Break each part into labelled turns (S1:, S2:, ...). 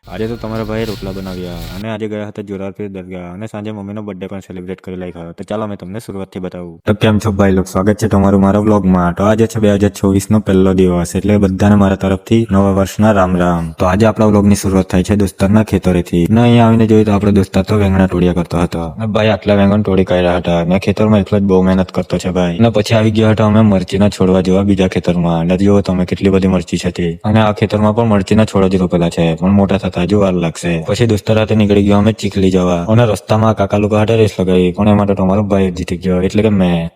S1: આજે તો તમારા ભાઈએ રોટલા બનાવ્યા અને આજે ગયા હતા જોરાવરપીર દરગાહ અને સાંજે મમ્મીનો બર્થડે પણ સેલિબ્રેટ કરી નાખ્યો. તો ચાલો મેં તમને શરૂઆતથી બતાવું. તો કેમ છો ભાઈ લોકો, સ્વાગત છે તમારું મારા વ્લોગમાં. તો આજે છે 2024 નો પહેલો દિવસ, એટલે બધાને મારા તરફથી નવા વર્ષના રામ રામ. તો આજે આપણા વ્લોગની શરૂઆત થાય છે દોસ્તારના ખેતરેથી. ને અહીંયા આવીને જોયું તો આપણો દોસ્તાર તો વેંગણા તોડ્યા કરતો હતો. અને ભાઈ આટલા વેંગણ તોડી કાઢ્યા હતા. મેં ખેતરમાં એકલો જ બહુ મહેનત કરતો છે ભાઈ. અને પછી આવી ગયા હતા અમે મરચીના છોડવા જેવા બીજા ખેતરમાં. અને જુઓ તમે કેટલી બધી મરચી છે તે. અને આ ખેતરમાં પણ મરચીના છોડ જ રોપેલા છે, પણ મોટા થતા હજુ વાર લાગશે. પછી દોસ્તાર હાથે નીકળી ગયો અમે ચીખલી જવા. અને રસ્તામાં કાકા લોકો હાથે રેસ લગાવી, પણ એમાં તો તમારો ભાઈ જીતી ગયો, એટલે કે મેં.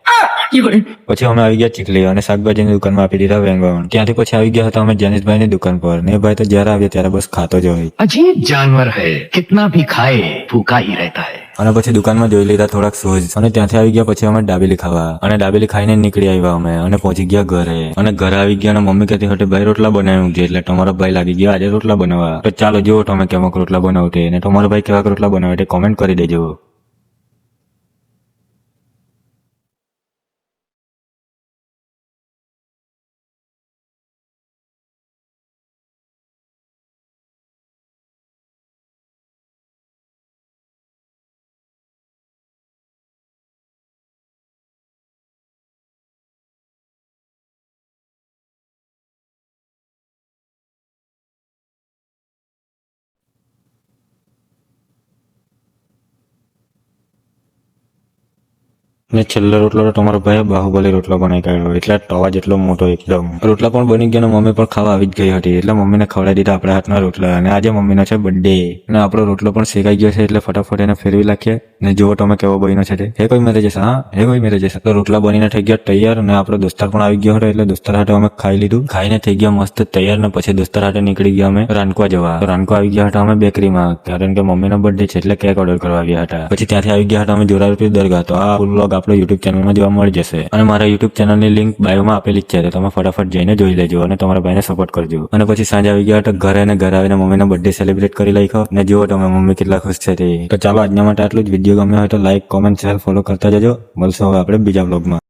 S1: પછી અમે આવી ગયા ચીખલી અને શાકભાજીની દુકાનમાં આપી દીધા વેંગણ. ત્યાંથી પછી આવી ગયા હતા અમે જેનિશભાઈની દુકાન પર. ને ભાઈ તો જ્યારે આવ્યા ત્યારે બસ ખાતો જ હોય.
S2: अजीब जानवर है, कितना भी खाए भूखा ही रहता है.
S1: અને પછી દુકાનમાં જોઈ લીધા થોડાક શૂઝ અને ત્યાંથી આવી ગયા પછી અમે દાબેલી ખાવા. અને દાબેલી ખાઈને નીકળી આવ્યા અમે અને પહોંચી ગયા ઘરે. અને ઘરે આવી ગયા અને મમ્મી કહેતી હતી ભાઈ રોટલા બનાવ્યું છે, એટલે તમારો ભાઈ લાગી ગયો આજે રોટલા બનાવવા. તો ચાલો જુઓ તમે કેવાક રોટલા બનાવતે અને તમારો ભાઈ કેવાક રોટલા બનાવે તે કોમેન્ટ કરી દેજો. ને છેલ્લો રોટલો તો તમારો ભાઈ બાહુબલી રોટલો બનાવી કાઢ્યો, એટલે તવા જેટલો મોટો એકદમ. રોટલા પણ બની ગયા ને મમ્મી પણ ખાવા આવી જ ગઈ હતી, એટલે મમ્મીને ખવડાવી દીધા આપણા હાથના રોટલા. અને આજે મમ્મીનો છે બર્થડે અને આપણો રોટલો પણ શેકાઈ ગયો છે, એટલે ફટાફટ એને ફેરવી નાખીએ. ને જુઓ તમે કેવો બન્યો છે તે. હે કોઈ મેરેજ હા હે કોઈ મેરેજ. તો રોટલા બનીને થઈ ગયા તૈયાર અને આપણો દોસ્તાર પણ આવી ગયો હતો, એટલે દોસ્તાર હાથે અમે ખાઈ લીધું. ખાઈને થઈ ગયા મસ્ત તૈયાર. ને પછી દોસ્તાર હાથે નીકળી ગયા અમે રાનકવા જવા. તો રાનકવા આવી ગયા હતા અમે બેકરીમાં, કારણ કે મમ્મીનો બર્થડે છે એટલે કેક ઓર્ડર કરવા આવ્યા હતા. પછી ત્યાંથી આવી ગયા હતા અમે જોરાવરપીર દરગાહ. તો આ ફૂલ વ્લોગ આપણો યુટ્યુબ ચેનલમાં જોવા મળી જશે. અને મારા યુટ્યુબ ચેનલની લિંક બાયોમાં આપેલી જ છે, તો તમે ફટાફટ જઈને જોઈ લેજો અને તમારા ભાઈને સપોર્ટ કરજો. અને પછી સાંજે આવી ગયા હતા ઘરે અને ઘરે આવીને મમ્મીનો બર્થડે સેલિબ્રેટ કરી નાખ્યો. ને જુઓ તમે મમ્મી કેટલા ખુશ છે તે. તો ચાલો આજના માટે આટલું જ. વિડીયો ગમ્યો હોય તો લાઈક, કોમેન્ટ, શેર, ફોલો કરતા જજો. મળશું હવે આપણે બીજા વ્લોગમાં.